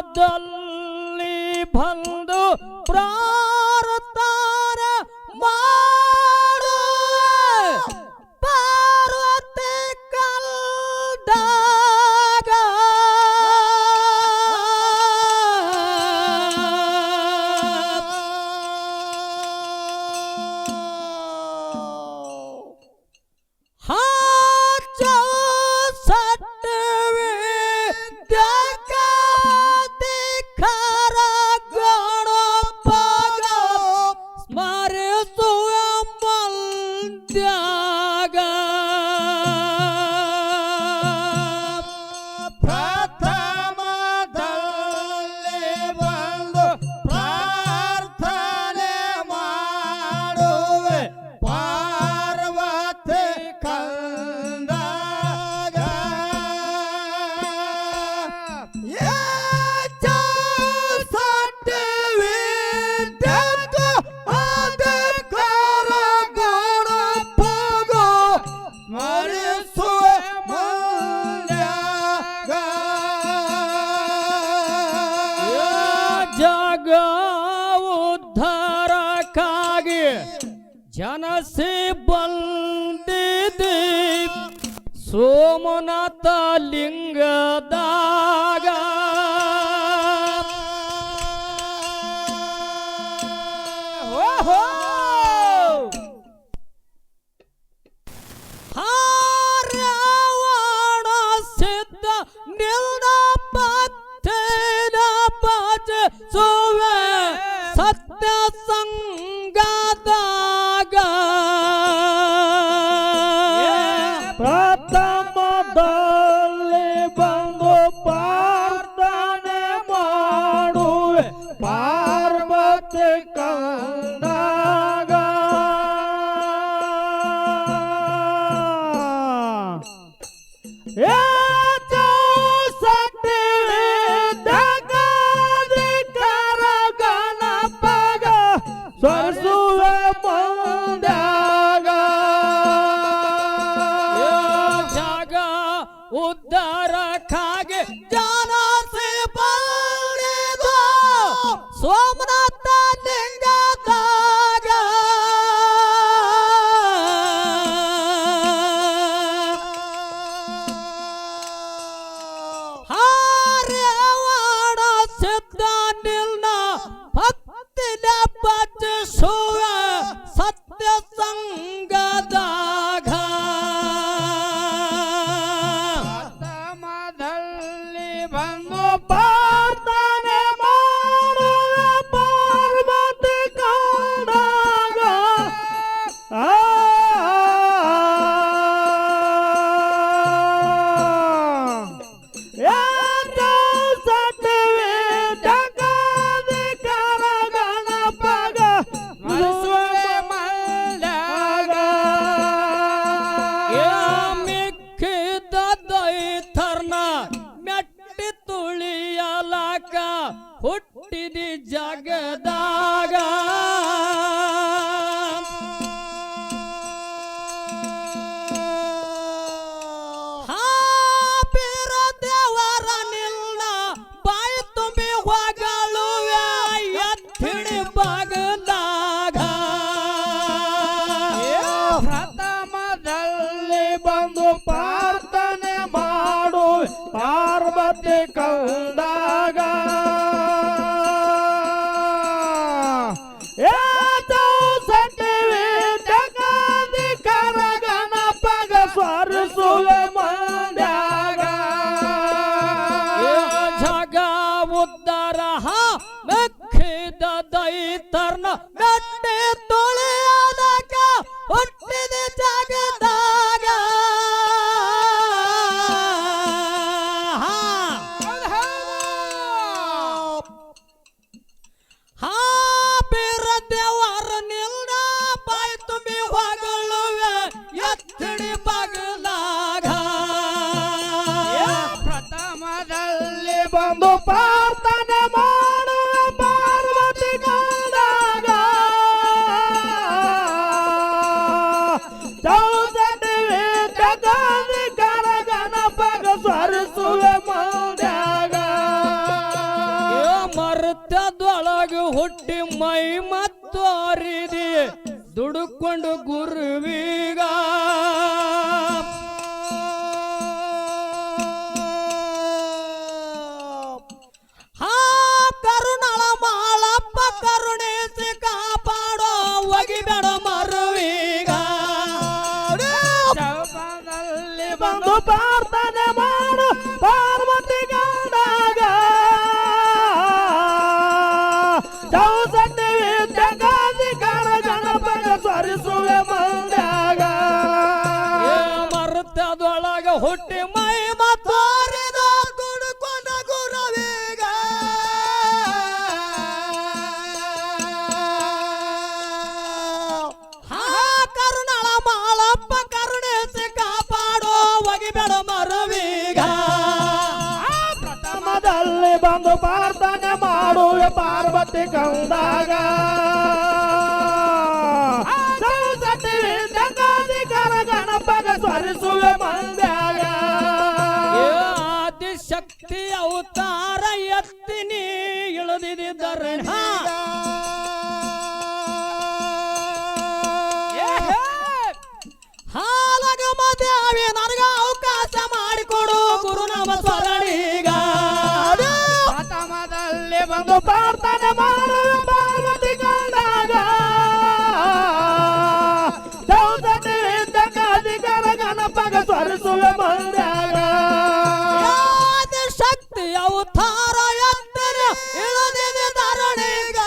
ಪ್ರಥಮದಲ್ಲಿ ಬಂದು ಪ್ರಾರ್ಥನ ಮಾಡು ಪಾರ್ವತಿ ಕಲ್ದಾಗ ಜನಸಿ ಬಂದಿದೆ ಸೋಮನಾಥ ಲಿಂಗದಾಗ ಹಾರ್ಯಾವಣ ಸಿದ್ಧ ನಿಲ್ದ ಪತ್ತೇನ ಭಜ ಸುವೆ ಸತ್ಯ ಸಂಗದಾಗ ಪ್ರಥಮದಲ್ಲಿ ಬಂದು ಪ್ರಾರ್ಥನೆ ಮಾಡುವೆ ಪಾರ್ವತಿ ಕಂದಾಗ ಸ್ವರ್ಸುವೆ ಮುಂದಾಗ ಜಾಗ ಉದ್ಧಾರಕ್ಕಾಗಿ ಜಾನಸಿ ಬಂದಿದ್ದು ಸೋಮನಾಥ ಲಿಂಗದಾಗ ಹಾರ್ಯಾವಣ ಸಿದ್ಧ ನಿಲ್ನ ಭಕ್ತಿನ ಭಜಿಸುವ ಸತ್ಯ ಸಂಗದಾಗ ಪ್ರಥಮದಲ್ಲಿ ಬಂದು ಪ್ರಾರ್ಥನೆ ಮಾಡುವ ಪಾರ್ವತಿ ಕಂಡಾಗ ಮೆಟ್ಟಿ ತುಳಿಯಲಾಕ ಹುಟ್ಟಿದಿ ಜಗದಾಗ ಬೀರ ದೇವರ ನಿಲ್ನ ಬಾಯಿ ತುಂಬಿ ಹೊಗಳುವೆ ಎತ್ತಿಡಿ ಬಾಗದಾಗ ಪ್ರಥಮದಲ್ಲಿ ಬಂದು ಪ್ರಾರ್ಥನೆ ಮಾಡು ಪಾರ್ವತಿ ಕಂದಾಗ ಗಣಪಗ ಸ್ವರಿಸುವೆ ಮಂಡ್ಯಾಗ ಜಗ ಉದ್ಧಾರ ಮೆಕ್ಕಿದ ದೈತರ್ನ ಗಟ್ಟಿ ತುಳಿಯದಕ ಹುಟ್ಟಿದ ಜಗದಾಗ ದೇವರ ನಿಲ್ದ ಬಾಯಿ ತುಂಬಿ ಹೊಗಳುವೆ ಎತ್ತಿಡಿ ಬಗಲಾಗ ಪ್ರಥಮದಲ್ಲಿ ಬಂದು ಪ್ರಾರ್ಥನೆ ಮಾಡುವ ಪಾರ್ವತಿ ಕಂಡಾಗ ಚೌಸಟಿ ಮೈ ಮತ್ತು ಅರಿದಿ ದುಡುಕೊಂಡು ಗುರುವಿಗ ಕರುಣಳ ಮಾಳಪ್ಪ ಕರುಣಿಸಿ ಕಾಪಾಡೋ ಒಗಿಬೇಡ ಮರುವೀಗ ಚೌಪದಲ್ಲಿ ಬಂದು ಪ್ರಾರ್ಥನೆ ಮಾಡು ಪಾರ್ವತಿ ಗಂಡಾಗ ಚೌಸಟ್ಟಿ ವಿದ್ಯಗಾಧಿಕಾರ ಗಣಪನ ಸ್ವರಿಸುವೆ ಮಂದ್ಯಾಗ ಮರುತದೊಳಗ ಹುಟ್ಟಿ ಮೈ ಮತ್ತೋರಿದ ಕುಡುಕೊಂಡ ಗುರವೀಗ ಕರುಣಳ ಮಾಳಪ್ಪ ಕರುಣಿಸಿ ಕಾಪಾಡೋ ಒಗಿಬೇಡ ಮರುವೀಗ ಪ್ರಥಮದಲ್ಲಿ ಬಂದು ಪ್ರಾರ್ಥನೆ ಮಾಡುವೆ ಪಾರ್ವತಿ ಕಂದಾಗ ಚೌಸಟ್ಟಿ ವಿದ್ಯಗಾಧಿಕಾರ ಗಣಪಗ ಸ್ವರಿಸುವೆ ಮಂದ್ಯಾಗ ಆದಿಶಕ್ತಿ ಅವತಾರ ಎತ್ತಿನಿ ಇಳಿದಿದ್ದಾರೆ ಹಾಲಗಮ ದೇವಿ ನನಗ ಅವಕಾಶ ಮಾಡಿಕೊಡು ಗುರುನಾಮ ಸ್ವರಣೀಗ ಪ್ರಥಮದಲ್ಲಿ ಬಂದು ಪ್ರಾರ್ಥನೆ ಮಾಡುವ ಪಾರ್ವತಿ ಕಂಡಾಗ ಚೌಸಟ್ಟಿ ವಿದ್ಯಗಾಧಿಕಾರ ಗಣಪಗ ಸ್ವರಿಸುವೆ ಮಂದ್ಯಾಗ ಶಕ್ತಿ ಅವತಾರ ಎತ್ತರೆ ಇಳಿದಿದೆ ಧರಣೀಗ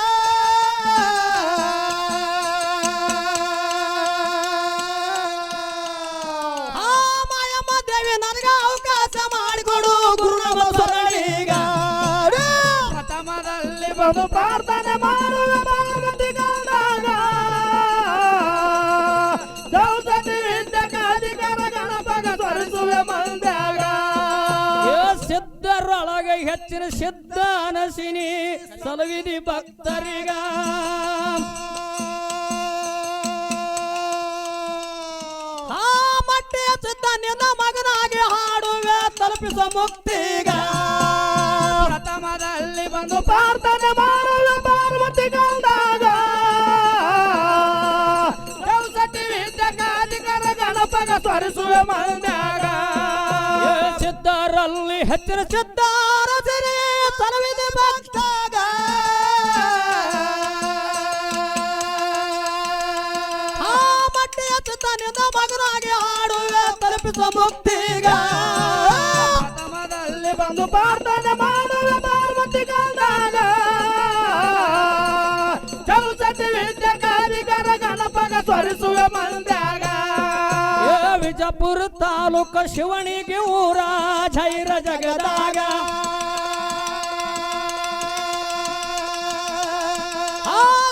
ಮಾಯಮ್ಮ ದೇವಿ ನನಗ ಅವಕಾಶ ಮಾಡಿಕೊಡು ಗುರುನಾಮ ಸ್ವರಣೀಗ ಪ್ರಥಮದಲ್ಲಿ ಬಂದು ಪ್ರಾರ್ಥನೆ ಮಾಡುವ ಪಾರ್ವತಿ ಕಂಡಾಗ ಚೌಸಟ್ಟಿ ವಿದ್ಯಗಾಧಿಕಾರ ಗಣಪಗ ಸ್ವರಿಸುವೆ ಮಂದ್ಯಾಗ ಸಿದ್ಧರೊಳಗೆ ಹೆಚ್ಚಿನ ಸಿದ್ಧ ಅನಸಿನಿ ಸಲವಿದಿ ಭಕ್ತರಿಗ ಮಟ್ಟಿಯ ಸಿದ್ಧ ನಿನ್ನ ಮಗನಾಗಿ ಹಾಡುವೆ ತಲುಪಿಸ ಮುಕ್ತಿಗ ಪ್ರಥಮದಲ್ಲಿ ಬಂದು ಪ್ರಾರ್ಥನೆ ಮಾಡುವ ಪಾರ್ವತಿ ಕಂಡಾಗ ಚೌಸಟ್ಟಿ ವಿದ್ಯಗಾಧಿಕಾರ ಗಣಪಗ ಸ್ವರಿಸುವೆ ಮಂದ್ಯಾಗ ಸಿದ್ಧರಲ್ಲಿ ಹೆಚ್ಚಿನ ಸಿದ್ಧಾರ ಸಿರಿ ಸಲವಿದೆ ಭಕ್ತಾಗ ಮಟ್ಟಿಯ ಚಿತ್ತನಿಂದ ಮಗನಾಗಿ ಹಾಡುವೆ ತಲುಪಿಸ ಮುಕ್ತಿಗ ಪ್ರಥಮದಲ್ಲಿ ಬಂದು ಪ್ರಾರ್ಥನೆ ಮಾಡುವ ಪಾರ್ವತಿ ಕಂಡಾಗ ಚೌಸಟ್ಟಿ ವಿದ್ಯಗಾಧಿಕಾರ ಗಣಪಗ ಸ್ವರಿಸುವೆ ಮಂದ್ಯಾಗ ವಿಜಯಪುರ ತಾಲೂಕ ಶಿವಣಿಗೆ ಊರ ಜೈರ ಜಗದಾಗ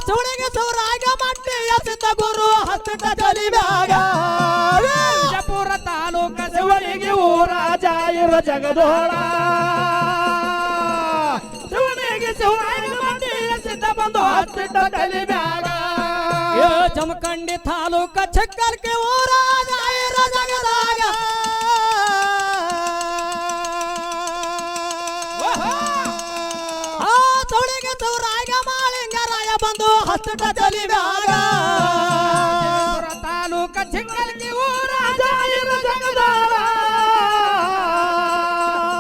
ಶಿವಣಿಗೆ ಸೌರಾಗ ಮಟ್ಟಿಯ ಸಿದ್ಧ ಗುರು ಹಸ್ತ ಚಲಿವಾಗ ವಿಜಯಪುರ ತಾಲೂಕ ಶಿವಣಿಗೆ ಊರ ಜೈರ ಜಗದೋಳ ಶಿವಣಿಗೆ ಸೌರಾಗ ಮಟ್ಟಿಯ ಸಿದ್ಧ ಬಂದು ಹಸ್ತ ಚಲಿವಾಗ ಜಮಖಂಡಿ ತಾಲೂಕ ಚಕ್ಕರ್ಕೆ ಊರ ಜೈರ ಜಗದಾಗ ಚೌಳಿಗೆ ಚೌರಾಗ ಮಾಳಿಂಗರಾಯ ಬಂದು ಹಸ್ತ ಚಲಿವಾಗ ತಾಲೂಕ ಚಕ್ಕರ್ಕೆ ಊರ ಜೈರ ಜಗದಾಗ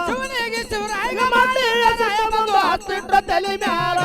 ಶಿವನಿಗೆ ಶಿವರಾಯ ಮಟ್ಟಿಯ ಜಯ ಬಂದು ಹಸ್ತ ಚಲಿವಾಗ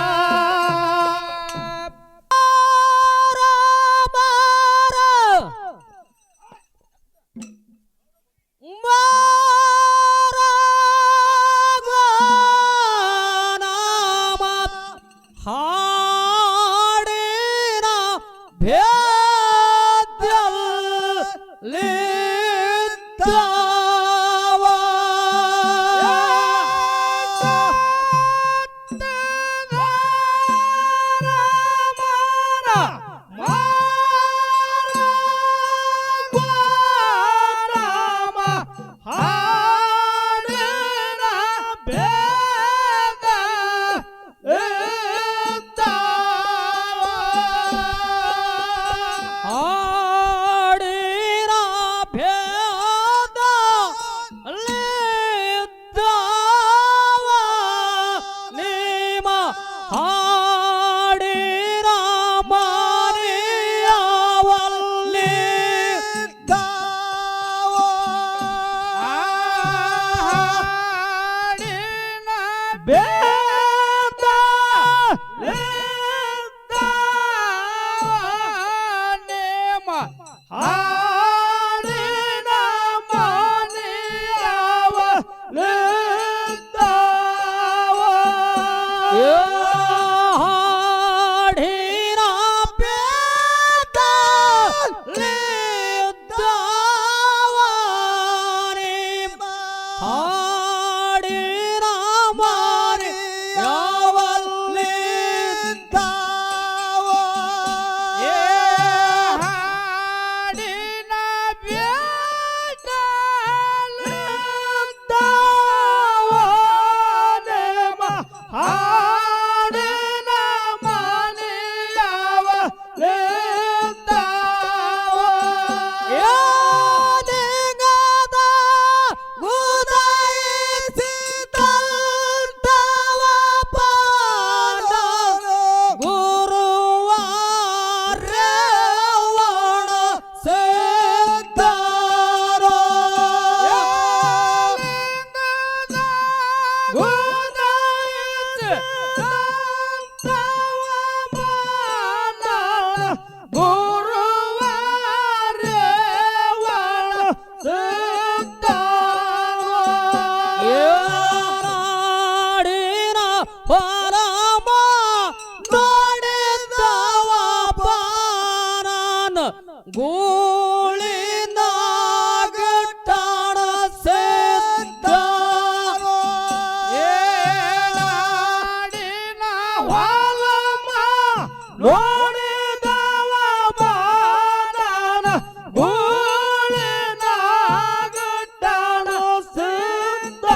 ಗೋಳಿನಾಗಟ್ಟನು ಸಿದ್ಧ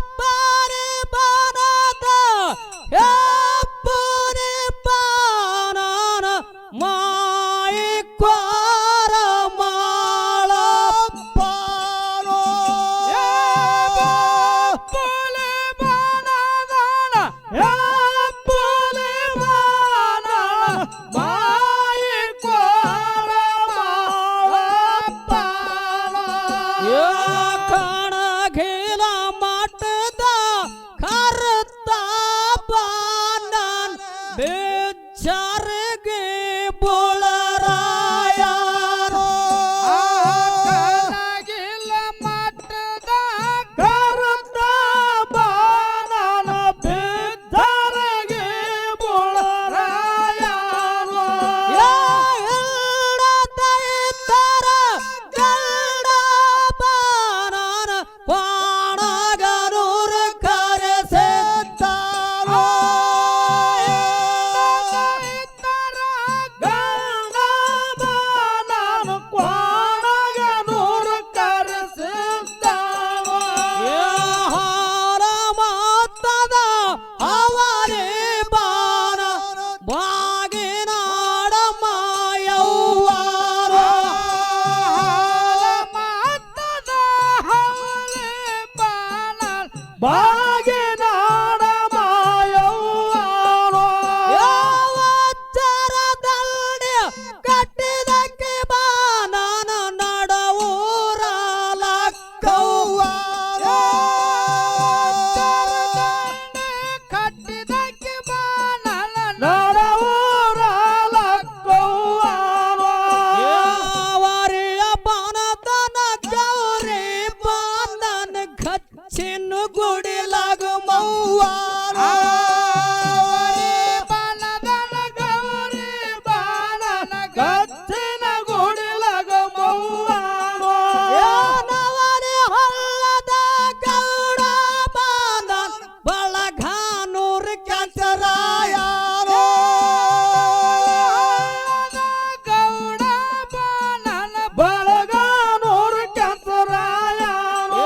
ಬಾರಿ ಬಾನದ ಎಬ್ಬರಿ ಬಾನನ ಮಾಯಿ ಕ್ವಾರ ಮಾಳಪ್ಪನೋ ಪುಲಿ ಬಾಣದನ ಪುಲಿ ಬಾಣ ಮಾಯಿ ಕೋರ ಮಾಳಪ್ಪನ ಕಣಗಿಲ ಮಠದ ಕರ್ತ ಬಾನನ್ ಬೇಜಾರಿಗೆ ಬುಳರಾಯರೋ ಕನಗಿಲ ಮಠದ ಕರುತ ಬಾಣನ ಬಿದ್ದರಿಗೆ ಬುಳರಾಯರು ದೈತರ ಗರುಡ ಬಾನನ ಬಾಣಗರೂರ ಕರೆಸಿದ್ದಾರೋ ಗಂಡ ಬಾಣನ ಕ್ವಾಣಗ ನೂರು ಕರೆಸಿದ್ದಾವ ಹಾರ ಮಾತದ ಅವರೇ ಬಾನ ಬಾಗಿನಾಡ ಮಾಯವ್ವಾರ ಮಾತದ ಹವಲೆ ಬಾಣ ಬಾಗಿನಾಡ ಮಾಯವ್ವಾರೋ ಯಾವಚ್ಚರದಲ್ಲಿ ಕಟ್ಟಿದಕ್ಕೆ ಬಾನನ ನಡವೂರ ಲಕ್ಕವ್ವಾರ ಕಟ್ಟಿದಕ್ಕೆ ಬಾಣನ ನಡವೂರ ಲಕ್ಕವ್ವಾರೋ ಯಾವರಿಯ ಬಾನದನ ಗೌರಿ ಬಾನನ ಗಚ್ಚಿನ ಗುಡಿಲಾಗ ಮವ್ವಾರ ಬಾಣದನ ಗೌರಿ ಬಾಣನ ಗಚ್ಚಿನ ಗುಡಿಲಗ ಮವ್ವಾರೋ ನವರಿ ಹೊಲ್ಲದ ಗೌಡ ಬಾನನ್ ಬಳಗಾನೂರ್ ಕೆಂಚರಾಯರೋ ಗೌಡ ಬಾಣನ ಬಳಗಾನೂರು ಕೆಂಚರಾಯರು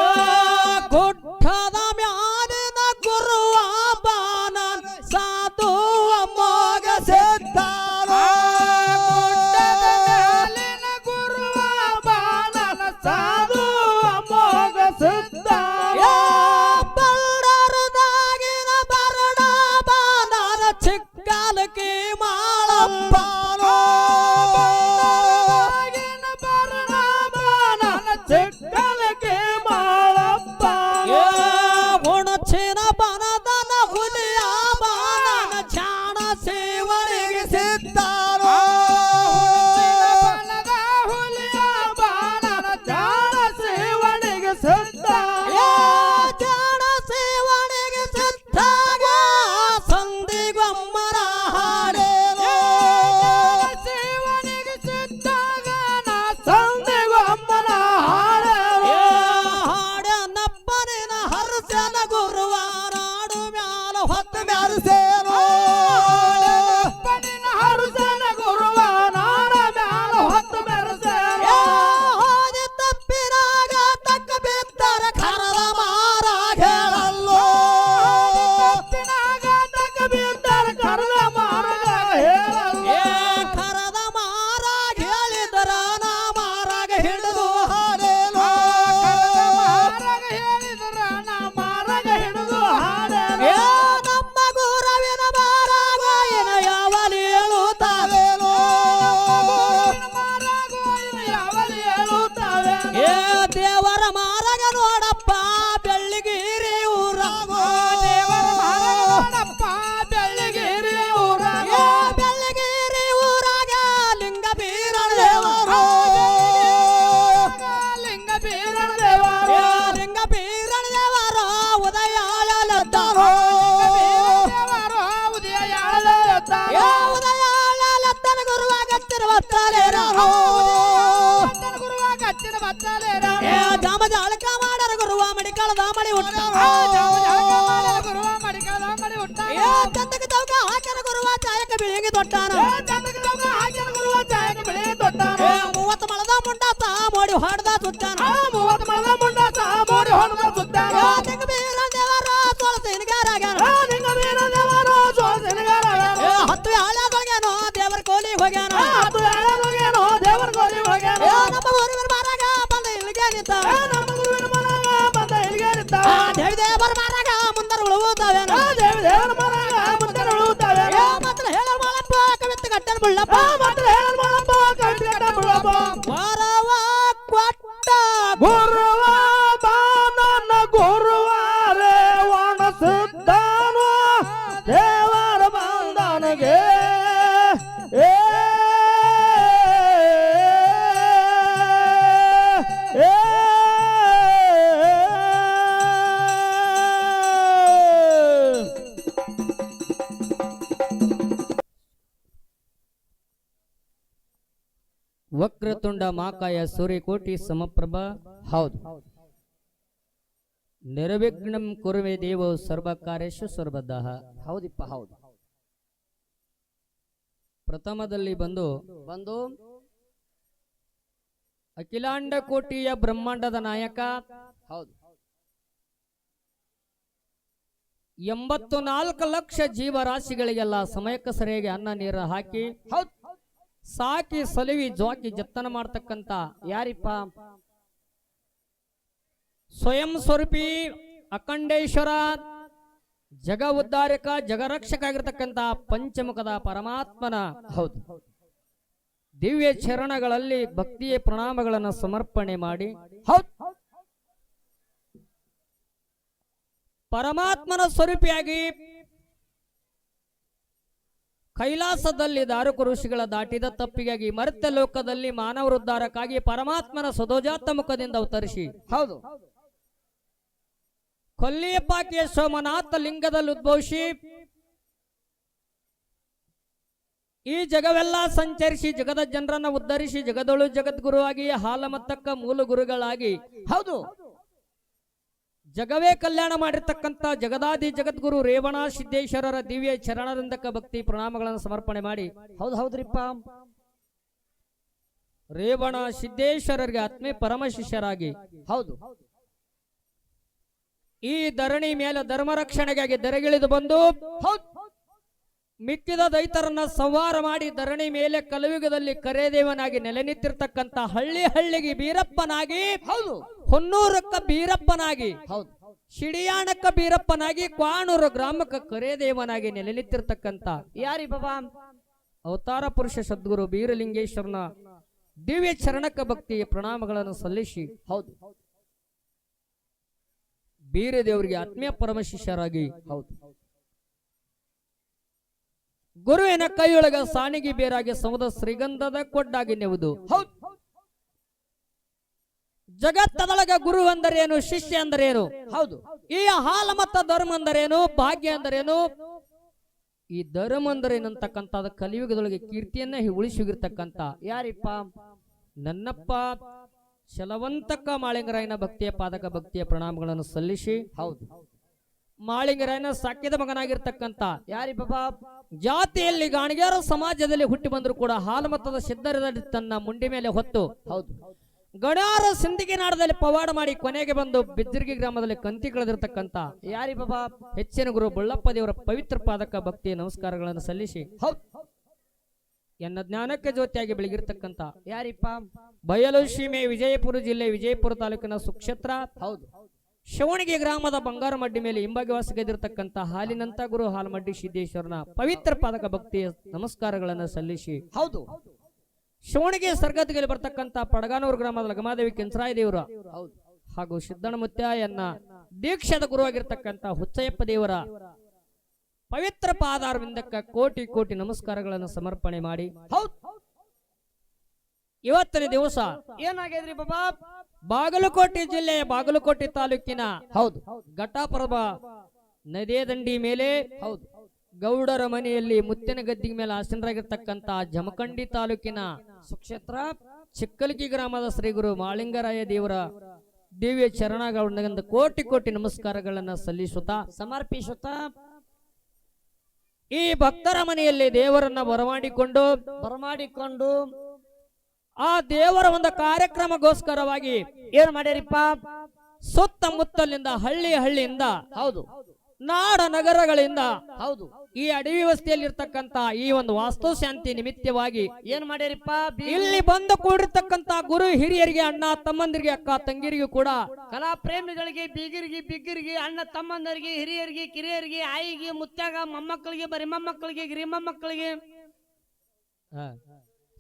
ಗುಡ್ಡದ ಮ್ಯಾಲಿನ ಗುರುವ ಬಾನನ್ ಸಾಧು ಮೋಗ ಸಿದ್ದಾರೋ ಗುಡ್ಡದ ಮೇಲಿನ ಗುರುವ ಬಾಣನ ಸಾಧು ಅಮೋಘ ಸಿದ್ಧ ಬಳ್ಳಾರದಾಗಿನ ಬರಡ ಬಾನನ ಚಿಕ್ಕಲಕಿ ಮಾಳಪ್ಪನೋ ಆಗಿನ ಬರಣ ಬಾಣನ ಚಿಕ್ಕಲಕ್ಕೆ ಮಾಳಪ್ಪ ಹುಣಚಿನ ಬನದನ ಹುಲಿಯ ಬಾನನ ಚಾಣ ಸೇವನೆಗೆ ಸಿದ್ದಾರೋ ಬನದ ಹುಲಿಯ ಬಾಣನ ಜಾಣ ಸೇವನೆಗೆ ಸಿದ್ಧ ಚಾಣ ಸೇವನೆಗೆ ಸಿದ್ಧಾಗ ಸಂದಿಗೊಮ್ಮರ ಹಾಡೇನೋ ಸೇವನೆಗೆ ಸಿದ್ಧಾಗ ನಾ ಸಂದೆಗೂ ಅಮ್ಮನ ಹಾಡೇನು ಹಾಡನಪ್ಪನಿನ ಹರ್ಸನ ಗುರುವ ನಾಡು ಮ್ಯಾಲ ಹೊತ್ತು ಮ್ಯಾರಿಸೇನೋ ಅಪ್ಪನಿನ ಹರುಸನ ಗುರುವ ನಾಡ ಮ್ಯಾಲ ಹೊತ್ತು ಮೆರೆಸೇನು ಹೋದಿ ತಪ್ಪಿನಾಗ ತಕ್ಕ ಬಿದ್ದರ ಕರದ ಮಾರ ಹೇಳಲ್ಲೋ ತಪ್ಪಿನಾಗ ತಕ್ಕ ಬಿದ್ದರೆ ಕರೆದ ಮಾರ್ಗ ಹೇಳಲ್ಲ ಕರದ ಮಾರ ಹೇಳಿದರ ನಾ ಮಾರಾಗ ಹಿಡಿದು ಹಾಡೇನೋ ಕರೆದ ಮಾರಗ ಹೇಳಿದ್ರ ನಾ ಮಾರಗ ಹಿಡಿದು ಹಾಡೇನು ನಮ್ಮ ಗುರವಿನ ಮಾರಾಗ ಏನ ಯಾವಲಿ ಹೇಳುತ್ತಾವೇನೋ ಮಾರಾಗ ಯಾವಲ್ಲಿ ಹೇಳುತ್ತವೆ ದೇವರ ಮಾರಾಗ ನೋಡಪ್ಪ ಬೆಳ್ಳಿಗಿರಿ ಊರಾಗ ದೇವರ ಮಾರಗ ನೋಡಪ್ಪ ಬೆಳ್ಳಿಗಿರಿ ಊರಾಗ ಬೆಳ್ಳಿಗಿರಿ ಊರಾಗ ಲಿಂಗ ಬೀರಣ ದೇವರು ಲಿಂಗ ಬೀರಣ ದೇವರು ಲಿಂಗ ಬೀರಣ ದೇವರು ಉದಯಾಳಲದ್ದಾರೋ ದೇವರು ಉದಯ ಯಾಳತ್ತಾರ ಉದಯಾಳಲತ್ತನ ಗುರುವಾಗತ್ತಿರುವತ್ತಲೇರೋ ಗುರುವಾಗ ಹಚ್ಚಿನ ಬತ್ತಲೇರ ಜಾಮ ಜಾಳಕ ಮಾಡರ ಗುರುವ ಮಡಿಕಳದ ಮಡಿ ಹುಟ್ಟ ಗುರುವ ಮಡಿಕದ ಮಡಿ ಹುಟ್ಟ ಚಂದಕ್ಕೆ ಚೌಕ ಹಾಕನ ಗುರುವ ಚಾಯಕ ಬೀಳಿಗೆ ತೊಟ್ಟಾನ ಚಂದಕ್ಕೆ ಹಾಕಿ ಮೋಡಿ ಹೊಡೆದ ಸುತ್ತಾನ ಮೂವತ್ತು ಮರದ ಮುಂಡ ಮೋಡಿ ಹೊಡೆದ ಸುತ್ತಾನ ನಿಂಗ ಬೀರ ದೇವರ ಸೋಳಸಿನಗಾರಾಗ್ಯಾನ ನಿಂಗ ವೀರ ದೇವರು ಸೋಸಿನಗಾರ ಹತ್ತು ಹಾಳಾಗೋಗ್ಯಾನೋ ದೇವರ ಕೋಲಿ ಹೋಗ್ಯಾನ ಅದು ಯಾರು ದೇವರ ಗೋಲಿ ಹೋಗ್ಯಾನ ನಮ್ಮ ಊರಿನ ಮಾರಾಗ ಬಂದ ಇಲ್ಲಿಗೆ ನಿಂತ ನಮ್ಮ ಗುರುವಿನ ಮನೆಗ ಬಂದ ಇಲ್ಲಿಗೆ ನಿಂತ ದೇವಿ ದೇವರ ಮಾರಾಗ ಮುಂದರ ಉಳುವುತ್ತಾವೇನ ದೇವಿ ದೇವರ ಮನೆಗ ಮುಂದೆ ಉಳುತ್ತಾವೆ ಮಾತ್ರ ಹೇಳ ಮಾಡಪ್ಪ ಕವಿತ ಕಟ್ಟನ ಮುಳ್ಳಪ್ಪ ಮಾತ್ರ ಹೇಳ ಮಾಡಪ್ಪ ಕವಿತ ಬಿಡಪ್ಪ ವರವ ಕೊಟ್ಟ ಗುರುವ ಬಾನನ ಗುರುವಾರೇ ಒಣಸಿದ್ದಾನು ದೇವರ ಬಂದನಿಗೆ ಏ ಏ ವಕ್ರತುಂಡ ಮಾಕಾಯ ಸೂರ್ಯಕೋಟಿ ಸಮಪ್ರಭ. ಹೌದು, ನಿರ್ವಿಘ್ನಂ ಕುರುವೆ ದೇವೋ ಸರ್ವ ಕಾರ್ಯೇಷು ಸರ್ವದಃ. ಹೌದಿಪ್ಪ ಹೌದು. ಪ್ರಥಮದಲ್ಲಿ ಬಂದು ಅಖಿಲಾಂಡ ಕೋಟಿಯ ಬ್ರಹ್ಮಾಂಡದ ನಾಯಕ, ಹೌದು 84 ಲಕ್ಷ ಜೀವರಾಶಿಗಳಿಗೆಲ್ಲ ಸಮಯಕ್ಕೆ ಸರಿಯಾಗಿ ಅನ್ನ ನೀರು ಹಾಕಿ ಹೌದು ಸಾಕಿ ಸಲುವಿ ಜ್ವಾಕಿ ಜತ್ತನ ಮಾಡ್ತಕ್ಕಂತ ಯಾರಿಪ್ಪ ಸ್ವಯಂ ಸ್ವರೂಪಿ ಅಖಂಡೇಶ್ವರ ಜಗ ಉದ್ಧಾರಕ ಜಗರಕ್ಷಕ ಆಗಿರ್ತಕ್ಕಂತ ಪಂಚಮುಖದ ಪರಮಾತ್ಮನ ಹೌದು ದಿವ್ಯ ಚರಣಗಳಲ್ಲಿ ಭಕ್ತಿಯ ಪ್ರಣಾಮಗಳನ್ನು ಸಮರ್ಪಣೆ ಮಾಡಿ ಹೌದು ಪರಮಾತ್ಮನ ಸ್ವರೂಪಿಯಾಗಿ ಕೈಲಾಸದಲ್ಲಿ ದಾರುಕ ಋಷಿಗಳ ದಾಟಿದ ತಪ್ಪಿಗಾಗಿ ಮರ್ತ್ಯ ಲೋಕದಲ್ಲಿ ಮಾನವರುದ್ಧಾರಕ್ಕಾಗಿ ಪರಮಾತ್ಮನ ಸದೋಜಾತ ಮುಖದಿಂದ ಅವತರಿಸಿ ಹೌದು ಕೊಲ್ಲಿಯಪಾಕಿಯ ಸೋಮನಾಥ ಲಿಂಗದಲ್ಲಿ ಉದ್ಭವಿಸಿ ಈ ಜಗವೆಲ್ಲ ಸಂಚರಿಸಿ ಜಗದ ಜನರನ್ನ ಉದ್ಧರಿಸಿ ಜಗದೊಳು ಜಗದ್ಗುರುವಾಗಿ ಹಾಲಮತ್ತಕ್ಕ ಮೂಲ ಗುರುಗಳಾಗಿ ಹೌದು ಜಗವೇ ಕಲ್ಯಾಣ ಮಾಡಿರ್ತಕ್ಕಂಥ ಜಗದಾದಿ ಜಗದ್ಗುರು ರೇವಣ ಸಿದ್ದೇಶ್ವರರ ದಿವ್ಯ ಚರಣದಿಂದಕ ಭಕ್ತಿ ಪ್ರಣಾಮಗಳನ್ನು ಸಮರ್ಪಣೆ ಮಾಡಿ ಹೌದು ಹೌದ್ರಿಪ್ಪ ರೇವಣ ಸಿದ್ದೇಶ್ವರರಿಗೆ ಆತ್ಮೀಯ ಪರಮ ಶಿಷ್ಯರಾಗಿ ಹೌದು ಈ ಧರಣಿ ಮೇಲೆ ಧರ್ಮ ರಕ್ಷಣೆಗಾಗಿ ದರೆಗಿಳಿದು ಬಂದು ಹೌದು ಮಿಕ್ಕಿದ ದೈತರನ್ನ ಸಂಹಾರ ಮಾಡಿ ಧರಣಿ ಮೇಲೆ ಕಲಯುಗದಲ್ಲಿ ಕರೇದೇವನಾಗಿ ನೆಲೆ ನಿಂತಿರ್ತಕ್ಕಂಥ ಹಳ್ಳಿ ಹಳ್ಳಿಗೆ ಬೀರಪ್ಪನಾಗಿ ಹೌದು ಹೊನ್ನೂರಕ್ಕ ಬೀರಪ್ಪನಾಗಿ ಹೌದು ಶಿಡಿಯಾಣಕ್ಕ ಬೀರಪ್ಪನಾಗಿ ಕ್ವಾಣೂರು ಗ್ರಾಮಕ್ಕ ಕರೇದೇವನಾಗಿ ನೆಲೆ ನಿಂತಿರ್ತಕ್ಕಂಥ ಯಾರಿ ಬಾಬಾ ಅವತಾರ ಪುರುಷ ಸದ್ಗುರು ಬೀರಲಿಂಗೇಶ್ವರನ ದಿವ್ಯ ಚರಣಕ್ಕ ಭಕ್ತಿಯ ಪ್ರಣಾಮಗಳನ್ನು ಸಲ್ಲಿಸಿ ಹೌದು ಬೀರದೇವರಿಗೆ ಆತ್ಮೀಯ ಪರಮ ಶಿಷ್ಯರಾಗಿ ಹೌದು ಗುರುವಿನ ಕೈಯೊಳಗ ಸಾಣಿಗೆ ಬೇರಾಗಿ ಸಮುದ್ರ ಶ್ರೀಗಂಧದ ಕೊಡ್ಡಾಗಿ ನೆವುದು ಹೌದು ಜಗತ್ತದೊಳಗ ಗುರು ಅಂದರೇನು ಶಿಷ್ಯ ಅಂದರೇನು ಹೌದು ಈ ಹಾಲ ಮತ್ತ ಧರ್ಮ ಅಂದರೇನು ಭಾಗ್ಯ ಅಂದರೇನು ಈ ಧರ್ಮ ಅಂದರೇನಂತಕ್ಕಂಥ ಕಲಿಯುಗದೊಳಗೆ ಕೀರ್ತಿಯನ್ನ ಉಳಿಸಿ ಹೋಗಿರ್ತಕ್ಕಂಥ ಯಾರಿಪ್ಪ ನನ್ನಪ್ಪ ಶಲವಂತಕ್ಕ ಮಾಳಿಂಗರಾಯನ ಭಕ್ತಿಯ ಪಾದಕ ಭಕ್ತಿಯ ಪ್ರಣಾಮಗಳನ್ನು ಸಲ್ಲಿಸಿ ಹೌದು ಮಾಳಿಂಗರಾಯನ ಸಾಕ್ಯದ ಮಗನಾಗಿರ್ತಕ್ಕಂಥ ಯಾರಿ ಬಾಬಾ ಜಾತಿಯಲ್ಲಿ ಗಾಣಿಗ್ಯಾರ ಸಮಾಜದಲ್ಲಿ ಹುಟ್ಟಿ ಬಂದ್ರು ಕೂಡ ಹಾಲಮತ್ತದ ಸಿದ್ಧರದಲ್ಲಿ ತನ್ನ ಮುಂಡಿ ಮೇಲೆ ಹೊತ್ತು ಹೌದು ಗಣಾರ ಸಿಂಧಿಗೆ ನಾಡದಲ್ಲಿ ಪವಾಡ ಮಾಡಿ ಕೊನೆಗೆ ಬಂದು ಬಿಜ್ಜರ್ಗಿ ಗ್ರಾಮದಲ್ಲಿ ಕಂತಿ ಕಳೆದಿರ್ತಕ್ಕಂಥ ಯಾರಿ ಬಾಬಾ ಹೆಚ್ಚಿನ ಗುರು ಬಳ್ಳಪ್ಪ ದೇವರ ಪವಿತ್ರ ಪಾದಕ ಭಕ್ತಿಯ ನಮಸ್ಕಾರಗಳನ್ನು ಸಲ್ಲಿಸಿ ಹೌದು ಎನ್ನ ಜ್ಞಾನಕ್ಕೆ ಜ್ಯೋತಿಯಾಗಿ ಬೆಳಗಿರ್ತಕ್ಕಂಥ ಯಾರಿಪ್ಪ ಬಯಲು ಸೀಮೆ ವಿಜಯಪುರ ಜಿಲ್ಲೆ ವಿಜಯಪುರ ತಾಲೂಕಿನ ಸುಕ್ಷೇತ್ರ ಹೌದು ಶಿವಣಿಗೆ ಗ್ರಾಮದ ಬಂಗಾರ ಮಡ್ಡಿ ಮೇಲೆ ಹಿಂಬಾಗಿ ವಾಸಗೈದಿರ್ತಕ್ಕಂಥ ಹಾಲಿನಂತ ಗುರು ಹಾಲಮಡ್ಡಿ ಸಿದ್ದೇಶ್ವರನ ಪವಿತ್ರ ಪಾದಕ ಭಕ್ತಿಯ ನಮಸ್ಕಾರಗಳನ್ನು ಸಲ್ಲಿಸಿ ಹೌದು ಶಿವಣಿಗೆ ಸರ್ಗದ್ಗಲ್ಲಿ ಬರ್ತಕ್ಕಂಥ ಪಡಗಾನೂರು ಗ್ರಾಮದ ಲಗಮಾದೇವಿ ಕೆಂಚರಾಯ ದೇವರ ಹೌದು ಹಾಗೂ ಸಿದ್ದಣ್ಣಮುತ್ಯಯನ್ನ ದೀಕ್ಷದ ಗುರುವಾಗಿರ್ತಕ್ಕಂಥ ಹುಚ್ಚಯ್ಯಪ್ಪ ದೇವರ ಪವಿತ್ರ ಪಾದಾರವಿಂದಕ್ಕ ಕೋಟಿ ಕೋಟಿ ನಮಸ್ಕಾರಗಳನ್ನು ಸಮರ್ಪಣೆ ಮಾಡಿ ಹೌದು ಇವತ್ತಿನ ದಿವಸ ಏನಾಗಿದ್ರಿ ಬಾಬಾ ಬಾಗಲಕೋಟೆ ಜಿಲ್ಲೆಯ ಬಾಗಲಕೋಟೆ ತಾಲೂಕಿನ ಹೌದು ಘಟಪ್ರಭ ನದಿಯ ದಂಡಿ ಮೇಲೆ ಹೌದು ಗೌಡರ ಮನೆಯಲ್ಲಿ ಮುತ್ತಿನ ಗದ್ದಿಗೆ ಮೇಲೆ ಆಸೀನರಾಗಿರ್ತಕ್ಕಂಥ ಜಮಖಂಡಿ ತಾಲೂಕಿನ ಸುಕ್ಷೇತ್ರ ಚಿಕ್ಕಲಗಿ ಗ್ರಾಮದ ಶ್ರೀ ಗುರು ಮಾಳಿಂಗರಾಯ ದೇವರ ದಿವ್ಯ ಚರಣಗಳಿಂದ ಕೋಟಿ ಕೋಟಿ ನಮಸ್ಕಾರಗಳನ್ನು ಸಲ್ಲಿಸುತ್ತಾ ಸಮರ್ಪಿಸುತ್ತಾ ಈ ಭಕ್ತರ ಮನೆಯಲ್ಲಿ ದೇವರನ್ನ ಬರಮಾಡಿಕೊಂಡು ಬರಮಾಡಿಕೊಂಡು ಆ ದೇವರ ಒಂದು ಕಾರ್ಯಕ್ರಮಗೋಸ್ಕರವಾಗಿ ಏನ್ ಮಾಡ್ಯಾರಿಪ್ಪ? ಸುತ್ತಮುತ್ತಲಿಂದ ಹಳ್ಳಿಯಿಂದ ಹೌದು ನಾಡ ನಗರಗಳಿಂದ ಹೌದು ಈ ಅಡವಿ ವ್ಯವಸ್ಥೆಯಲ್ಲಿರ್ತಕ್ಕಂತ ಈ ಒಂದು ವಾಸ್ತುಶಾಂತಿ ನಿಮಿತ್ತವಾಗಿ ಏನ್ ಮಾಡ್ಯಾರಿಪ್ಪ? ಇಲ್ಲಿ ಬಂದು ಕೂಡಿರ್ತಕ್ಕಂತ ಗುರು ಹಿರಿಯರಿಗೆ, ಅಣ್ಣ ತಮ್ಮಂದಿರಿಗೆ, ಅಕ್ಕ ತಂಗಿರಿಗೂ ಕೂಡ, ಕಲಾ ಪ್ರೇಮಿಗಳಿಗೆ, ಬೀಗರಿಗೆ, ಬಿಗ್ಗರಿಗೆ, ಅಣ್ಣ ತಮ್ಮಂದರಿಗೆ, ಹಿರಿಯರಿಗೆ, ಕಿರಿಯರಿಗೆ, ಆಯಿಗೆ, ಮುತ್ಯಾಗ, ಮೊಮ್ಮಕ್ಕಳಿಗೆ, ಬರಿ ಮೊಮ್ಮಕ್ಕಳಿಗೆ, ಗಿರಿ ಮೊಮ್ಮಕ್ಕಳಿಗೆ,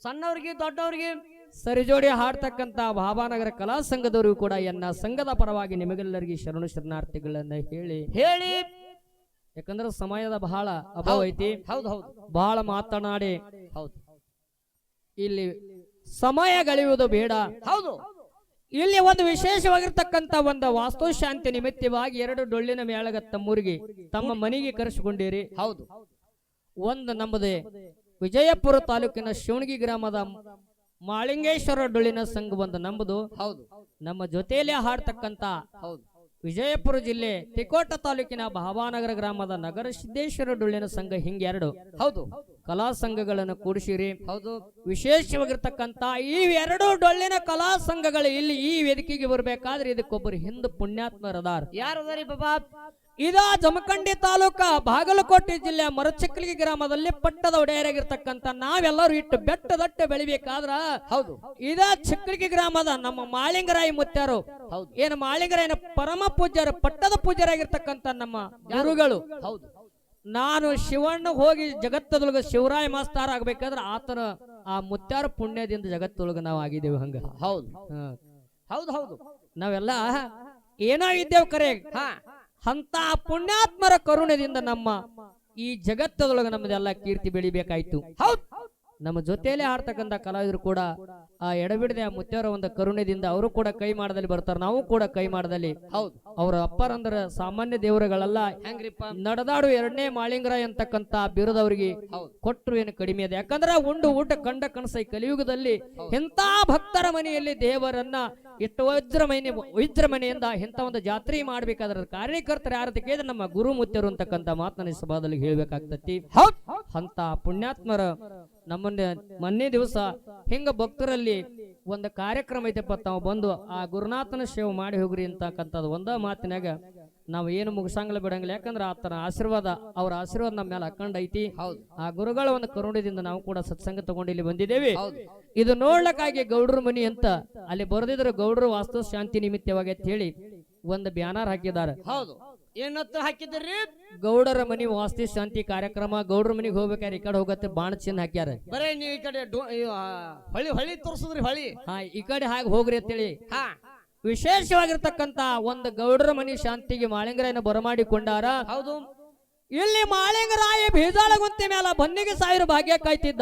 ಸಣ್ಣವ್ರಿಗೆ, ದೊಡ್ಡವ್ರಿಗೆ, ಸರಿಜೋಡಿ ಹಾಡ್ತಕ್ಕಂತ ಭಾವಾನಗರ ಕಲಾ ಸಂಘದವರಿಗೂ ಕೂಡ ಎನ್ನ ಸಂಘದ ಪರವಾಗಿ ನಿಮಗೆಲ್ಲರಿಗೆ ಶರಣು ಶರಣಾರ್ಥಿಗಳನ್ನ ಹೇಳಿ, ಯಾಕಂದ್ರೆ ಸಮಯದ ಬಹಳ ಅಭಾವ ಐತಿ. ಹೌದು ಹೌದು ಬಹಳ ಮಾತನಾಡಿ ಹೌದು ಇಲ್ಲಿ ಸಮಯ ಕಳೆಯುವುದು ಬೇಡ. ಹೌದು ಇಲ್ಲಿ ಒಂದು ವಿಶೇಷವಾಗಿರ್ತಕ್ಕಂತ ಒಂದು ವಾಸ್ತುಶಾಂತಿ ನಿಮಿತ್ತವಾಗಿ 2 ಡೊಳ್ಳಿನ ಮೇಳಗ ತಮ್ಮೂರಿಗೆ ತಮ್ಮ ಮನೆಗೆ ಕರೆಸಿಕೊಂಡಿರಿ. ಹೌದು ಒಂದು ನಮ್ಮದೇ ವಿಜಯಪುರ ತಾಲೂಕಿನ ಶಿವಣಗಿ ಗ್ರಾಮದ ಮಾಳಿಂಗೇಶ್ವರ ಡೊಳ್ಳಿನ ಸಂಘ ಒಂದು ನಂಬುದು. ಹೌದು ನಮ್ಮ ಜೊತೆಯಲ್ಲೇ ಹಾಡ್ತಕ್ಕಂತ ಹೌದು ವಿಜಯಪುರ ಜಿಲ್ಲೆ ತಿಕೋಟ ತಾಲೂಕಿನ ಭಾವಾನಗರ ಗ್ರಾಮದ ನಗರ ಸಿದ್ದೇಶ್ವರ ಡೊಳ್ಳಿನ ಸಂಘ, ಹಿಂಗೆ 2 ಹೌದು ಕಲಾ ಸಂಘಗಳನ್ನು ಕೂಡಿಸಿರಿ. ಹೌದು ವಿಶೇಷವಾಗಿರ್ತಕ್ಕಂತ ಈ 2 ಡೊಳ್ಳಿನ ಕಲಾ ಸಂಘಗಳು ಇಲ್ಲಿ ಈ ವೇದಿಕೆಗೆ ಬರಬೇಕಾದ್ರೆ ಇದಕ್ಕೊಬ್ಬರು ಹಿಂದೆ ಪುಣ್ಯಾತ್ಮರದಾರ. ಯಾರದಾರಿ ಬಾಬಾ? ಇದ ಜಮಖಂಡಿ ತಾಲೂಕ ಬಾಗಲಕೋಟೆ ಜಿಲ್ಲೆಯ ಮರಚಕ್ಕಲಿಗೆ ಗ್ರಾಮದಲ್ಲಿ ಪಟ್ಟದ ಒಡೆಯರಾಗಿರ್ತಕ್ಕಂತ ನಾವೆಲ್ಲರೂ ಇಟ್ಟು ಬೆಟ್ಟದಟ್ಟ ಬೆಳಿಬೇಕಾದ್ರ ಹೌದು ಇದ ಚಕ್ಕಲಿಗೆ ಗ್ರಾಮದ ನಮ್ಮ ಮಾಳಿಂಗರಾಯ ಮುತ್ಯಾರು, ಹೌದು ಏನು ಮಾಳಿಂಗರಾಯನ ಪರಮ ಪೂಜ್ಯರು, ಪಟ್ಟದ ಪೂಜ್ಯರಾಗಿರ್ತಕ್ಕಂತ ನಮ್ಮ ಗುರುಗಳು. ಹೌದು ನಾನು ಶಿವಣ್ಣ ಹೋಗಿ ಜಗತ್ತದೊಳಗ ಶಿವರಾಯ ಮಾಸ್ತಾರ ಆಗ್ಬೇಕಾದ್ರೆ ಆತನ ಆ ಮುತ್ಯಾರ ಪುಣ್ಯದಿಂದ ಜಗತ್ತೊಳಗ ನಾವು ಆಗಿದ್ದೇವೆ. ಹಂಗ ಹೌದು ಹೌದು ಹೌದು ನಾವೆಲ್ಲ ಏನೋ ಇದ್ದೇವ್ ಕರೆ. ಅಂತ ಪುಣ್ಯಾತ್ಮರ ಕರುಣೆದಿಂದ ನಮ್ಮ ಈ ಜಗತ್ತದೊಳಗ ನಮ್ಮದೆಲ್ಲ ಕೀರ್ತಿ ಬೆಳಿಬೇಕಾಯ್ತು. ಹೌದು ನಮ್ಮ ಜೊತೆಯಲ್ಲೇ ಆಡ್ತಕ್ಕಂಥ ಕಲಾವಿದರು ಕೂಡ ಆ ಎಡಬಿಡದೆ ಆ ಮುತ್ಯಾರ ಒಂದು ಕರುಣೆದಿಂದ ಅವರು ಕೂಡ ಕೈ ಮಾಡದಲ್ಲಿ ಬರ್ತಾರೆ, ನಾವು ಕೂಡ ಕೈ ಮಾಡದಲ್ಲಿ. ಹೌದು ಅವ್ರ ಅಪ್ಪರಂದ್ರ ಸಾಮಾನ್ಯ ದೇವರುಗಳೆಲ್ಲ ಹೆಂಗ್ರಿಪ್ಪ? ನಡೆದಾಡು 2ನೇ ಮಾಳಿಂಗರಾಯ ಅಂತಕ್ಕಂತ ಬಿರುದವರಿಗೆ ಕೊಟ್ಟರು ಏನು ಕಡಿಮೆ ಇದೆ. ಯಾಕಂದ್ರೆ ಉಂಡು ಊಟ ಕಂಡ ಕನಸೈ ಕಲಿಯುಗದಲ್ಲಿ ಎಂತ ಭಕ್ತರ ಮನೆಯಲ್ಲಿ ದೇವರನ್ನ ಎಷ್ಟು ವಿಜೃಂಭಣೆಯಿಂದ ಎಂತ ಒಂದು ಜಾತ್ರೆ ಮಾಡ್ಬೇಕಾದ್ರ ಕಾರ್ಯಕರ್ತರು ಯಾರದಕ್ಕೆ ಕೇಳಿದ್ರೆ ನಮ್ಮ ಗುರು ಮುತ್ಯರು ಅಂತಕ್ಕಂತ ಮಾತನ್ನ ಸಭಾದಲ್ಲಿ ಹೇಳ್ಬೇಕಾಗ್ತತಿ. ಅಂತ ಪುಣ್ಯಾತ್ಮರ ನಮ್ಮನ್ನ ಮೊನ್ನೆ ದಿವಸ ಹಿಂಗ ಭಕ್ತರಲ್ಲಿ ಒಂದು ಕಾರ್ಯಕ್ರಮ ಐತೆಪ್ಪ, ತಾವು ಬಂದು ಆ ಗುರುನಾಥನ ಸೇವೆ ಮಾಡಿ ಹೋಗ್ರಿ ಅಂತಕ್ಕಂಥದ್ದು ಒಂದ ಮಾತಿನಾಗ ನಾವು ಏನು ಮುಗಿಸಂಗಿಲ್ಲ ಬಿಡಂಗಿಲ್ಲ. ಯಾಕಂದ್ರೆ ಆತನ ಆಶೀರ್ವಾದ, ಅವ್ರ ಆಶೀರ್ವಾದ ನಮ್ಮ ಮೇಲೆ ಹಾಕೊಂಡ್ ಐತಿ. ಆ ಗುರುಗಳ ಒಂದು ಕರುಣದಿಂದ ನಾವು ಕೂಡ ಸತ್ಸಂಗ ತಗೊಂಡು ಇಲ್ಲಿ ಬಂದಿದ್ದೇವೆ. ಇದು ನೋಡ್ಲಕ್ಕಾಗಿ ಗೌಡ್ರ ಮನಿ ಅಂತ ಅಲ್ಲಿ ಬರೆದಿದ್ರು, ಗೌಡ್ರು ವಾಸ್ತು ಶಾಂತಿ ನಿಮಿತ್ತವಾಗಿ ಅಂತ ಹೇಳಿ ಒಂದು ಬ್ಯಾನರ್ ಹಾಕಿದ್ದಾರೆ. ಹೌದು ಏನತ್ತ ಹಾಕಿದ್ರಿ? ಗೌಡರ ಮನಿ ವಾಸ್ತು ಶಾಂತಿ ಕಾರ್ಯಕ್ರಮ. ಗೌಡ್ರ ಮನಿಗೆ ಹೋಗ್ಬೇಕಾದ್ರೆ ಈ ಕಡೆ ಹೋಗತ್ತೆ ಬಾಣ ಚಿನ್ನ ಹಾಕ್ಯಾರ. ಬರೇ ನೀವು ಈ ಕಡೆ ಹೊಳಿ ತೋರ್ಸುದ್ರಿ. ಹೊಳಿ ಈ ಕಡೆ ಹಾಗೆ ಹೋಗ್ರಿ ಅಂತೇಳಿ ವಿಶೇಷವಾಗಿರ್ತಕ್ಕಂತ ಒಂದು ಗೌಡರ ಮನಿ ಶಾಂತಿಗೆ ಮಾಳಿಂಗರಾಯನ ಬರಮಾಡಿಕೊಂಡಾರ. ಹೌದು ಇಲ್ಲಿ ಮಾಳಿಂಗರಾಯ ಬೀಜಾಳಗುಂತಿ ಮೇಲೆ ಬನ್ನಿಗೆ 1000 ಭಾಗ್ಯ ಕಾಯ್ತಿದ್ದ.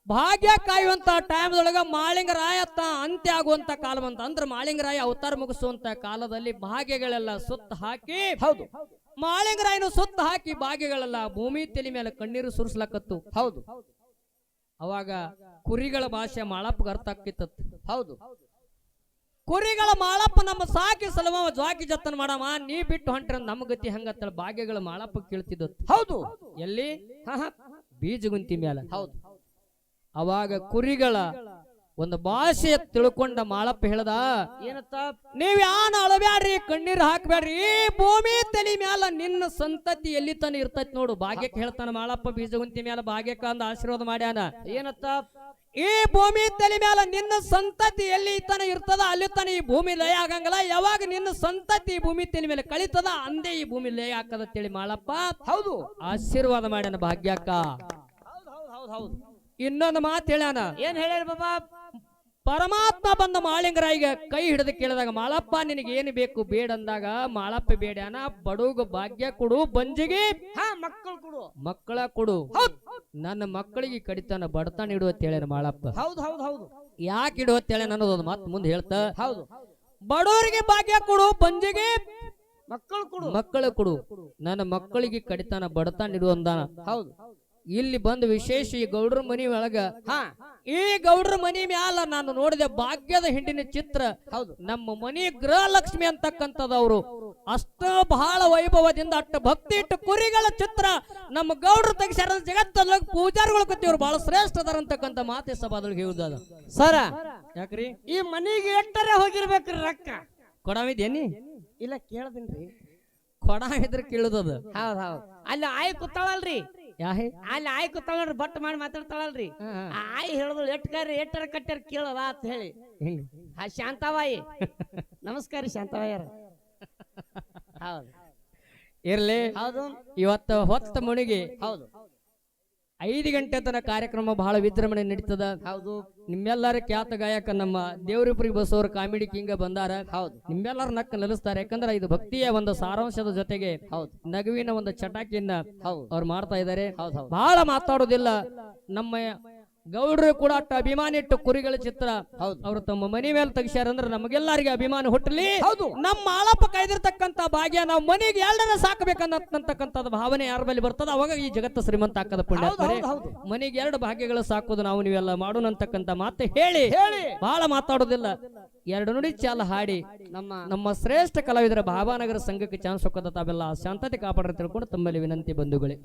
ಭಾಗ್ಯ ಕಾಯುವಂತ ಟೈಮ್ದೊಳಗ ಮಾಳಿಂಗರಾಯ ಅಂತ್ಯ ಆಗುವಂತ ಕಾಲ ಬಂತ. ಅಂದ್ರೆ ಮಾಳಿಂಗರಾಯ ಅವತಾರ ಮುಗಿಸುವಂತ ಕಾಲದಲ್ಲಿ ಭಾಗ್ಯಗಳೆಲ್ಲ ಸುತ್ತ ಹಾಕಿ, ಹೌದು ಮಾಳಿಂಗರಾಯನು ಸುತ್ತ ಹಾಕಿ ಭಾಗ್ಯಗಳೆಲ್ಲ ಭೂಮಿ ತಲೆ ಮೇಲೆ ಕಣ್ಣೀರು ಸುರಿಸ್ಲಕತ್ತು. ಹೌದು ಅವಾಗ ಕುರಿಗಳ ಭಾಷೆ ಮಾಳಪ್ಪಗ ಅರ್ಥ ಆಕಿತ್ತು. ಹೌದು ಕುರಿಗಳ ಮಾಳಪ್ಪ ನಮ್ಮ ಸಾಕಿ ಸಲಮ ಜ್ವಾಕಿ ಜತನ್ ಮಾಡಮ್ಮ, ನೀ ಬಿಟ್ಟು ಹೊಂಟ್ರ ನಮ್ಮ ಗತಿ ಹಂಗತ್ತಳ ಭಾಗ್ಯಗಳ ಮಾಳಪ್ಪ ಕೇಳ್ತಿದ್ದ. ಹೌದು ಎಲ್ಲಿ? ಬೀಜಗುಂತಿ ಮೇಲೆ. ಹೌದು ಅವಾಗ ಕುರಿಗಳ ಒಂದು ಭಾಷೆ ತಿಳ್ಕೊಂಡ ಮಾಳಪ್ಪ ಹೇಳ್ದ, ಏನತ್ತ? ನೀವ್ ಯಾನ ಅಳಬ್ಯಾಡ್ರಿ, ಕಣ್ಣೀರ್ ಹಾಕ್ಬ್ಯಾಡ್ರಿ, ಈ ಭೂಮಿ ತಲೆ ಮ್ಯಾಲ ನಿನ್ನ ಸಂತತಿ ಎಲ್ಲಿ ತನ ಇರ್ತೈತಿ ನೋಡು. ಭಾಗ್ಯಕ್ಕೆ ಹೇಳ್ತಾನ ಮಾಳಪ್ಪ ಬೀಜಗುಂತಿ ಮ್ಯಾಲ ಭಾಗ್ಯಕ್ಕ ಅಂದ ಆಶೀರ್ವಾದ ಮಾಡ್ಯಾನ. ಏನತ್ತ? ಈ ಭೂಮಿ ತಲೆ ಮ್ಯಾಲ ನಿನ್ನ ಸಂತತಿ ಎಲ್ಲಿ ತನ ಇರ್ತದ ಅಲ್ಲಿ ತನ ಈ ಭೂಮಿ ಲಯ ಆಗಂಗಲ್ಲ. ಯಾವಾಗ ನಿನ್ನ ಸಂತತಿ ಭೂಮಿ ತಲೆ ಮೇಲೆ ಕಳಿತದ ಅಂದೇ ಈ ಭೂಮಿ ಲಯ ಹಾಕದ ಅಂತೇಳಿ ಮಾಳಪ್ಪ ಹೌದು ಆಶೀರ್ವಾದ ಮಾಡ್ಯಾನ ಭಾಗ್ಯಕ್ಕ. ಹೌದು ಇನ್ನೊಂದು ಮಾತು ಹೇಳ್ಯಾನ. ಏನ್ ಹೇಳ್ಯಾರ ಬಾಬಾ? ಪರಮಾತ್ಮ ಬಂದ ಮಾಳಿಂಗರಾಯಿಗೆ ಕೈ ಹಿಡಿದು ಕೇಳಿದಾಗ, ಮಾಳಪ್ಪ ನಿನಗೆ ಏನು ಬೇಕು ಬೇಡ ಅಂದಾಗ ಮಾಳಪ್ಪ ಬೇಡ್ಯಾನ, ಬಡುಗ ಭಾಗ್ಯ ಕೊಡು, ಬಂಜಿಗೆ ಮಕ್ಕಳು ಕೊಡು, ಮಕ್ಕಳ ಕೊಡು, ನನ್ನ ಮಕ್ಕಳಿಗೆ ಕಡಿತಾನ ಬಡತಾನ ಇಡುವ ಹೇಳ್ಯಾನ ಮಾಳಪ್ಪ. ಹೌದು ಹೌದು ಹೌದು ಯಾಕೆ ಇಡುವ ಹೇಳ್ಯಾನ ಅನ್ನೋದು ಮಾತು ಮುಂದೆ ಹೇಳ್ತಾ. ಹೌದು ಬಡವರಿಗೆ ಭಾಗ್ಯ ಕೊಡು, ಬಂಜಿಗೆ ಮಕ್ಕಳು ಕೊಡು, ಮಕ್ಕಳ ಕೊಡು, ನನ್ನ ಮಕ್ಕಳಿಗೆ ಕಡಿತಾನ ಬಡತಾನ ಇಡುವ ಅಂದಾನ. ಹೌದು ಇಲ್ಲಿ ಬಂದು ವಿಶೇಷ ಈ ಗೌಡ್ರ ಮನಿ ಒಳಗ ಹಾ ಈ ಗೌಡ್ರ ಮನಿ ಮ್ಯಾಲ ನಾನು ನೋಡಿದೆ ಭಾಗ್ಯದ ಹಿಂಡಿನ ಚಿತ್ರ. ಹೌದು. ನಮ್ಮ ಮನಿ ಗೃಹಲಕ್ಷ್ಮಿ ಅಂತಕ್ಕಂಥದವ್ರು ಅಷ್ಟು ಬಹಳ ವೈಭವದಿಂದ ಅಷ್ಟು ಭಕ್ತಿ ಇಟ್ಟು ಕುರಿಗಳ ಚಿತ್ರ ನಮ್ಮ ಗೌಡ್ರು ತೆಗಿಸ್ಯಾರ. ಜಗತ್ತಲ್ಲ ಪೂಜಾರಿಗಳು ಕೂತಿವ್ರು ಬಹಳ ಶ್ರೇಷ್ಠ ಅದಾರ ಅಂತಕ್ಕಂಥ ಮಾತೆ ಸಭಾದೊಳಗೆ ಹೇಳುದ ಸರ. ಯಾಕ್ರಿ ಈ ಮನಿಗೆ ಎಟ್ಟರೆ ಹೋಗಿರ್ಬೇಕ್ರಿ ರೊಕ್ಕ? ಕೊಡವಿದೇನಿ ಇಲ್ಲ ಕೇಳದಿನ್ರಿ. ಕೊಡ ಇದ್ರೆ ಕೇಳುದದ. ಹೌದ್ ಹೌದ್. ಅಲ್ಲಿ ಆಯ್ ಕೂತಾಳಲ್ರಿ, ಯಾಹೆ ಅಲ್ಲಿ ಆಯ್ ಕೂತಾಳ್ರಿ, ಬಟ್ ಮಾಡಿ ಮಾತಾಡ್ತಾಳಲ್ರಿ. ಆ ಆಯ್ ಹೇಳಿದ್ರು ಎಟ್ಟರ ಕಟ್ಟಾರ ಕೇಳದ ಅಂತ ಹೇಳಿ. ಹಿಂಗ ಆ ಶಾಂತಾವಾಯಿ ನಮಸ್ಕಾರ ಶಾಂತಾವಾಯರ. ಹೌದು ಇರ್ಲಿ. ಹೌದು ಇವತ್ತು ಹೊತ್ತ ಮುಣಿಗೆ ಹೌದು 5 ಗಂಟೆ ತನಕ ಕಾರ್ಯಕ್ರಮ ಬಹಳ ವಿಜೃಂಭಣೆ ನಡೀತದ. ಹೌದು. ನಿಮ್ಮೆಲ್ಲರ ಖ್ಯಾತ ಗಾಯಕ ನಮ್ಮ ದೇವರಿಪುರಿ ಬಸವರ ಕಾಮಿಡಿ ಕಿಂಗ ಬಂದಾರ. ಹೌದು. ನಿಮ್ಮೆಲ್ಲರ ನಕ್ಕ ನಲಿಸ್ತಾರೆ. ಯಾಕಂದ್ರೆ ಇದು ಭಕ್ತಿಯ ಒಂದು ಸಾರಾಂಶದ ಜೊತೆಗೆ ಹೌದು ನಗುವಿನ ಒಂದು ಚಟಾಕಿಯನ್ನ ಹೌದು ಅವ್ರು ಮಾಡ್ತಾ ಇದ್ದಾರೆ. ಹೌದು ಹೌದು ಬಹಳ ಮಾತಾಡೋದಿಲ್ಲ. ನಮ್ಮ ಗೌಡ್ರು ಕೂಡ ಅಷ್ಟು ಅಭಿಮಾನ ಇಟ್ಟು ಕುರಿಗಳ ಚಿತ್ರ ಹೌದು. ಅವರು ತಮ್ಮ ಮನೆ ಮೇಲೆ ತೆಗಿಸ್ಯಾರ ಅಂದ್ರೆ ನಮಗೆಲ್ಲರಿಗೆ ಅಭಿಮಾನ ಹುಟ್ಟಲಿ. ಹೌದು. ನಮ್ಮ ಆಳಪ್ಪ ಕಾಯ್ದಿರ್ತಕ್ಕಂತ ಭಾಗ್ಯ ನಾವು ಮನೆಗೆ ಎಲ್ಲರನ್ನ ಸಾಕಬೇಕನ್ನತಕ್ಕಂಥದ್ದು ಭಾವನೆ ಯಾರ ಬಳಿ ಬರ್ತದ ಅವಾಗ ಈ ಜಗತ್ತು ಶ್ರೀಮಂತ ಹಾಕದ ಪುಣ್ಯ. ಮನೆಗೆ 2 ಭಾಗ್ಯಗಳು ಸಾಕೋದು ನಾವು ನೀವೆಲ್ಲ ಮಾಡೋಣ ಅಂತಕ್ಕಂಥ ಮಾತು ಹೇಳಿ ಬಹಳ ಮಾತಾಡೋದಿಲ್ಲ. 2 ನುಡಿ ಚಾಲ ಹಾಡಿ ನಮ್ಮ ಶ್ರೇಷ್ಠ ಕಲಾವಿದರ ಭಾವಾನಗರ ಸಂಘಕ್ಕೆ ಚಾನ್ಸ್ ಹೋಗೋದ ತಾವೆಲ್ಲ ಶಾಂತತೆ ಕಾಪಾಡ್ರೆ ತಿಳ್ಕೊಂಡು ತಮ್ಮಲ್ಲಿ ವಿನಂತಿ ಬಂಧುಗಳೇ.